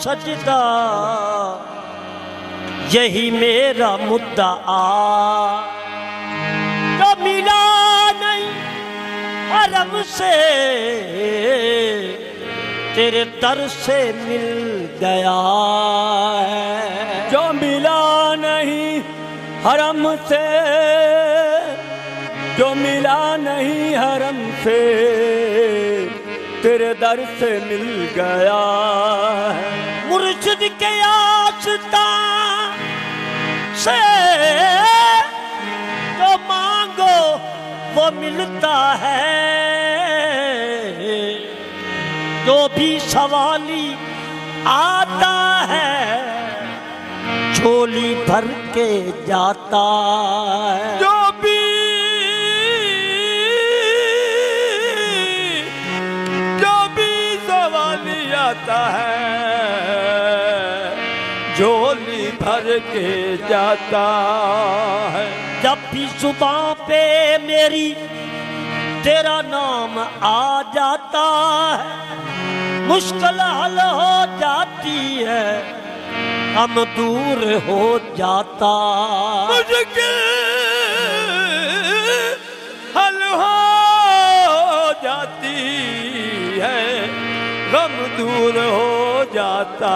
सजदा यही मेरा मुद्दा तो मिला नहीं हरम से तेरे दर से मिल गया है। जो मिला नहीं हरम से, जो मिला नहीं हरम से तेरे दर से मिल गया है। मुर्शिद के आस्ता से जो मांगो वो मिलता है, जो भी सवाली आता है झोली भर के जाता है। जो भी सवाली आता है झोली भर के जाता है। जब भी जुबां पे मेरी तेरा नाम आ जाता है मुश्किल हल हो जाती है, हम दूर हो जाता। मुश्किल हल हो जाती है, गम दूर हो जाता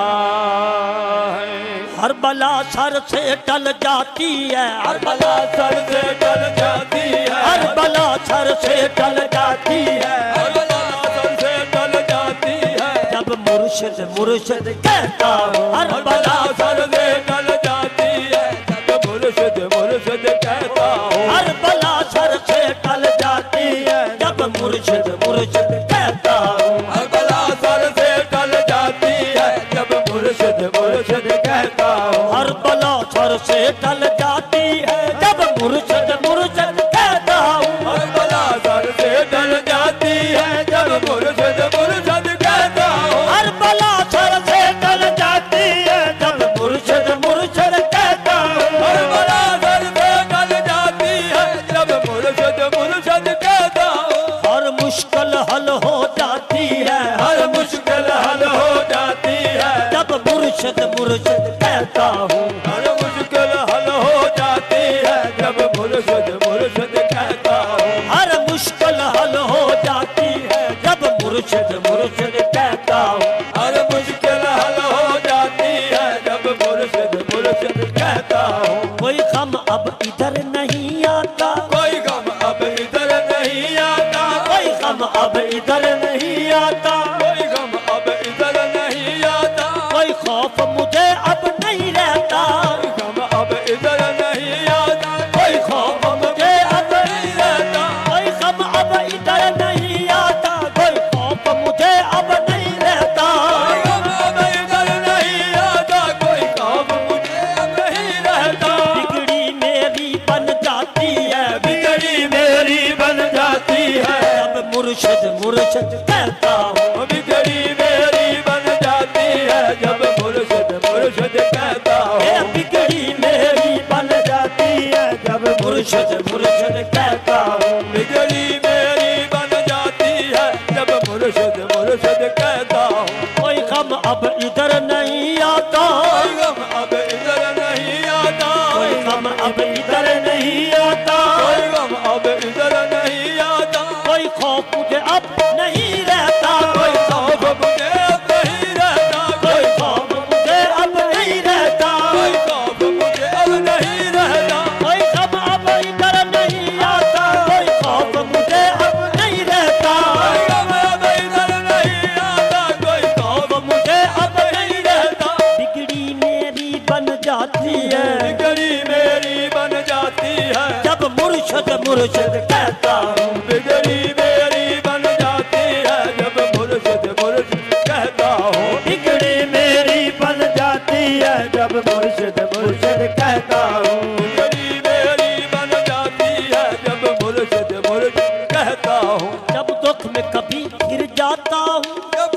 है। हर बला सर से टल जाती है, हर बला सर से टल जाती है, हर बला सर से टल जाती है, हर बला सर से टल जाती है। जब मुर्शिद मुर्शिद कहता हूँ हर बला सर से टल जाती है, जब मुर्शिद मुर्शिद कहता हूँ हर बला सर से टल जाती है, जब मुर्शिद मुर्शिद कहता हूँ हर बला सर से टल जाती है, जब मुर्शिद मुर्शिद कहता हूँ हर बला सर से टल जाती है, जब मुर्शिद मुर्शिद कहता हूँ हर बला सर से टल जाती है, जब मुर्शिद मुर्शिद कहता हूँ हर बला सर से टल जाती है, जब मुर्शिद मुर्शिद कहता हूँ हर बला सर से टल जाती है, जब मुर्शिद मुर्शिद कहता हूँ। हर मुश्किल हल हो जाती है, हर मुश्किल हल हो जाती है, जब मुर्शिद मुर्शिद कहता हूँ हर मुश्किल हल हो जाती है, जब मुर्शिद मुर्शिद कहता हूँ हर मुश्किल हल हो जाती है, जब मुर्शिद मुर्शिद कहता हूँ हर मुश्किल हल हो जाती है, जब मुर्शिद मुर्शिद कहता हूँ। कोई गम अब इधर नहीं आता, कोई गम अब इधर नहीं आता, कोई गम अब इधर नहीं आता, कोई गम अब इधर नहीं आता, कोई खौफ मुझे अब नहीं रहता, कोई गम अब इधर नहीं आता, कोई खौफ मुझे अब नहीं रहता, कोई गम अब इधर नहीं आता, कोई खौफ मुझे अब नहीं रहता। कोई गम अब इधर नहीं आता, कोई गम मुझे अब नहीं रहता। बिगड़ी मेरी बन जाती है, बिगड़ी मेरी बन जाती है, जब मुर्शिद मुर्शिद कहता हूँ बिगड़ी मेरी बन जाती है, जब मुर्शिद मुर्शिद कहता ए हूँ। बिगड़ी मेरी बन जाती है, जब मुर्शिद मुर्शिद कहता हूँ बिगड़ी मेरी बन जाती है, जब मुर्शिद मुर्शिद कहता हूँ। कोई गम अब इधर नहीं आता, कोई गम अब इधर नहीं आता, कोई गम अब इधर नहीं आता, कोई गम अब इधर नहीं आता, कोई खौफ मुझे अब नहीं रहता, कोई खौफ मुझे अब नहीं रहता, कोई खौफ मुझे अब नहीं रहता, कोई खौफ मुझे अब नहीं रहता, कोई गम अब इधर नहीं आता, कोई खौफ मुझे अब नहीं रहता, कोई गम अब इधर नहीं आता, कोई खौफ मुझे अब नहीं रहता। बिगड़ी मेरी बन जाती है, बिगड़ी मेरी बन जाती है, जब मुर्शिद मुर्शिद कहता हूँ बिगड़ी मेरी बन जाती है, जब मुर्शिद मुर्शिद कहता हूँ। बिगड़ी मेरी बन जाती है, जब मुर्शिद मुर्शिद कहता हूँ बिगड़ी मेरी बन जाती है, जब मुर्शिद मुर्शिद कहता हूँ। जब दुख में कभी गिर जाता हूँ, जब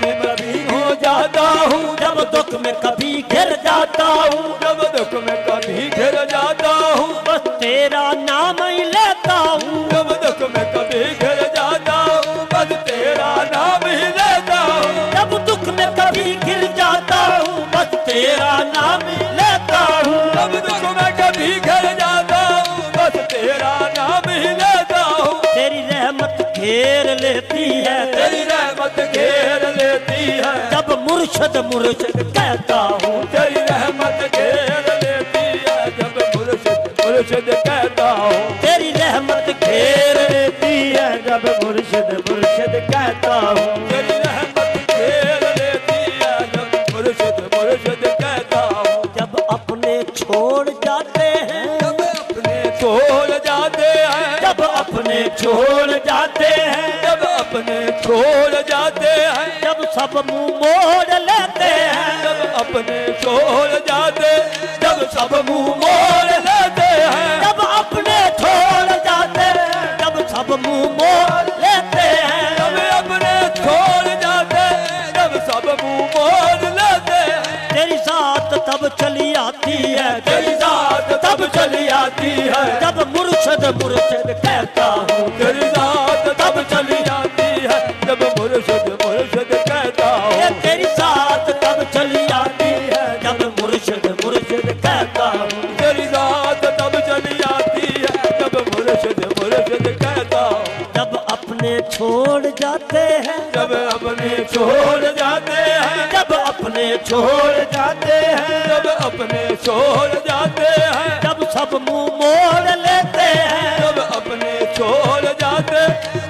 मैं कभी हो जाता हूँ, जब दुख में कभी गिर जाता हूँ, जब दुख में कभी घिर जाता हूँ, बस तेरा नाम ही लेता हूँ, जब दुख में कभी घिर जाता हूँ, बस तेरा नाम ही लेता हूँ। जब दुख में कभी गिर जाता तेरा नाम लेता हूँ। जब दुख में कभी घर जाता हूँ बस तेरा नाम ही लेता हूँ। तेरी रहमत घेर लेती है, तेरी रहमत घेर लेती है। जब मुर्शद मुर्शद कहता हूँ। तेरी रहमत घेर लेती है जब मुर्शिद मुर्शिद कहता हूँ। तेरी रहमत घेर लेती है जब मुर्शद मुर्शद कहता हूँ। तेरी रहमत घेर लेती है जब मुर्शिद मुर्शिद कहता हूँ। जब अपने छोड़ जाते हैं, जब अपने छोड़ जाते हैं, जब अपने छोड़ जाते हैं, जब अपने छोड़ जाते हैं, जब सब मुंह मोड़ लेते हैं, जब अपने छोड़ जाते, जब सब मुंह मोड़ लेते हैं, जब अपने छोड़ जाते हैं, जब सब मुंह मोड़ लेते हैं, जब अपने छोड़ जाते, जब सब मुंह मोड़ लेते हैं। तेरी साथ तब चली आती है, तेरी साथ तब चली आती है, जब मुर्शद मुर्शद कहता हूँ। तेरी साथ तब चली आती है, जब मुर्शिद मुर्शिद कहता हूँ। ये तेरी साथ तब चली आती है, जब मुर्शद मुर्शद कहता हूँ। तेरी साथ तब चली आती है, जब मुर्शिद मुर्शिद कहता हूँ। जब अपने छोड़ जाते हैं, जब अपने छोड़ जाते हैं, जब अपने छोड़ जाते हैं, जब अपने छोड़ जाते हैं, जब सब मुंह मोड़ लेते हैं, जब अपने छोड़ जाते,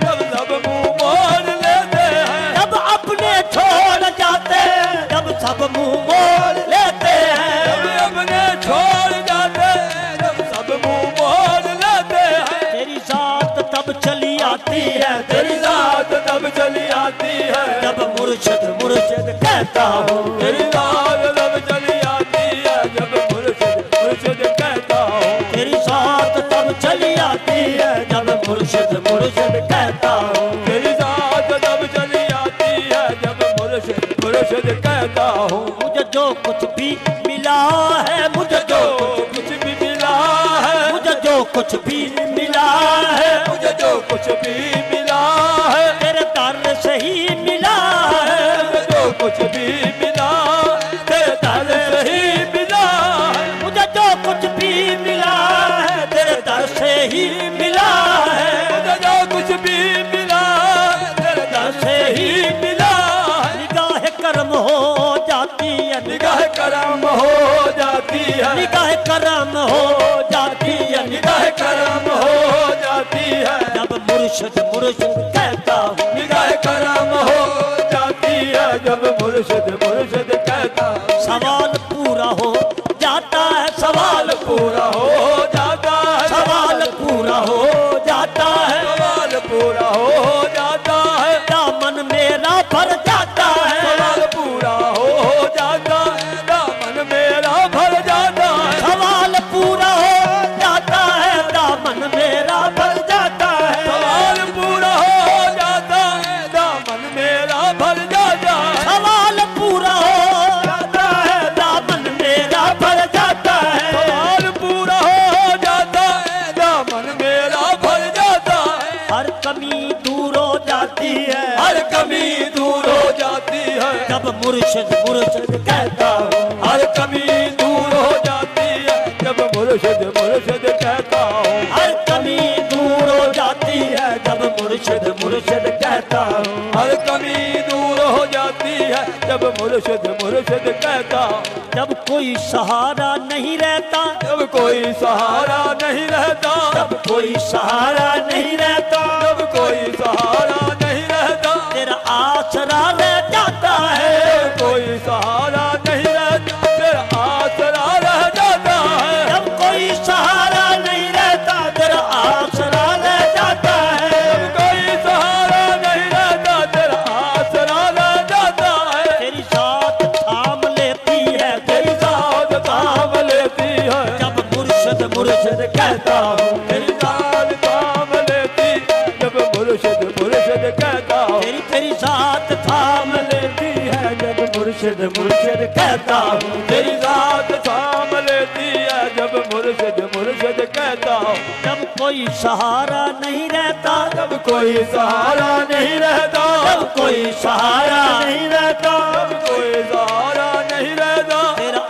जब सब मुंह मोड़ लेते हैं, जब अपने छोड़ जाते हैं, जब सब मुंह मोड़ लेते हैं, जब अपने छोड़ जाते, जब सब मुंह मोड़ लेते हैं। तेरी साथ तब चली आती है, तेरी साथ तब चली आती है, जब मुर्शद मुर्शद कहता हूँ। तेरी साथ तब चली आती है, जब मुर्शिद मुर्शिद कहता हूँ। तेरी साथ तब चली आती है, जब मुर्शद मुर्शद कहता हूँ। तेरी साथ तब चली आती है, जब मुर्शिद मुर्शिद कहता हूँ। मुझे जो कुछ भी मिला है, मुझे जो कुछ भी मिला है, मुझे जो कुछ भी मिला है, मुझे जो कुछ भी मिला है, तेरे दर से ही मिला है। मुझे जो कुछ भी मिला, तेरे दर से ही मिला है। मुझे जो कुछ भी मिला है, तेरे दर से ही मिला है। मुझे जो कुछ भी मिला, तेरे दर से ही मिला है। निगाह करम हो जाती है, निगाह करम हो जाती है, निगाह करम हो जाती है, निगाह करम हो जाती है, जब मुर्शद मुर्शद कहता हूँ। निगाह करम हो जाती है, जब मुर्शिद मुर्शिद कहता हूँ। सवाल पूरा हो जाता है, सवाल पूरा हो जाता है, सवाल पूरा हो जाता है, सवाल पूरा हो जाता है, दामन मेरा भर जाता है। सवाल पूरा हो जाता है, दामन मेरा भर जाता है, सवाल पूरा हो जाता है, दामन मेरा भर जाता है। सवाल पूरा हो जाता है, दामन मेरा भर जाता है, सवाल पूरा हो जाता है, दामन मेरा भर जाता है। सवाल पूरा हो जाता है, दामन मेरा भर जाता है। हर कमी दूर हो जाती है, हर कमी दूर हो जाती है, जब मुर्शद मुर्शद कहता हूँ। हर कमी दूर हो जाती है, जब मुर्शिद मुर्शिद कहता हूँ। हर कमी दूर हो जाती है, जब मुर्शद मुर्शद कहता हूँ। हर कमी दूर हो जाती है, जब मुर्शिद मुर्शिद कहता हूँ। जब कोई सहारा नहीं रहता, जब कोई सहारा नहीं रहता, जब कोई सहारा नहीं रहता, जब कोई सहारा नहीं रहता, तेरा आसरा रह जाता है। कोई सहारा नहीं रहता, तेरा आसरा रह जाता है। जब कोई सहारा नहीं रहता, तेरा आसरा रह जाता है। जब कोई सहारा नहीं रहता, तेरा आसरा रह जाता है। तेरी साथ थाम लेती है, तेरी साथ थाम लेती है, जब मुर्शद मुर्शद कहता हूँ। तेरी साथ थाम लेती, जब मुर्शिद मुर्शिद कहता हूँ। तेरी साथ थाम लेती है, जब मुर्शद मुर्शद कहता हूँ। तेरी साथ थाम लेती है, जब मुर्शिद मुर्शिद कहता हूँ। जब कोई सहारा नहीं रहता, जब कोई सहारा नहीं रहता, जब कोई सहारा नहीं रहता, जब कोई सहारा नहीं रहता, तेरा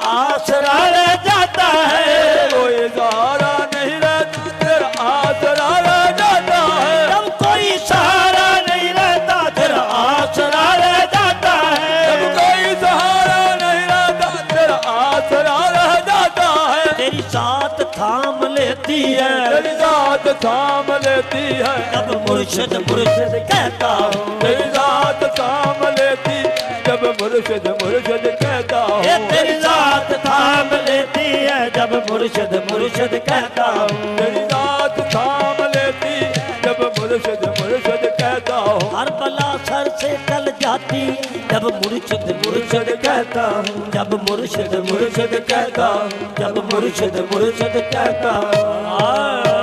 जात थाम लेती है तेरी जात थाम लेती है जब मुर्शिद मुर्शिद कहता हूँ तेरी जात थाम लेती जब मुर्शिद मुर्शिद कहता हूँ ये तेरी जात थाम लेती है जब मुर्शिद मुर्शिद कहता हूँ तेरी जात थाम लेती जब मुर्शिद मुर्शिद कहता हूँ हर बला सर से टल जाती जब मुर्शिद मुर्शिद कहता हूँ जब मुर्शिद मुर्शिद कहता हूँ जब मुर्शिद मुर्शिद कहता हूँ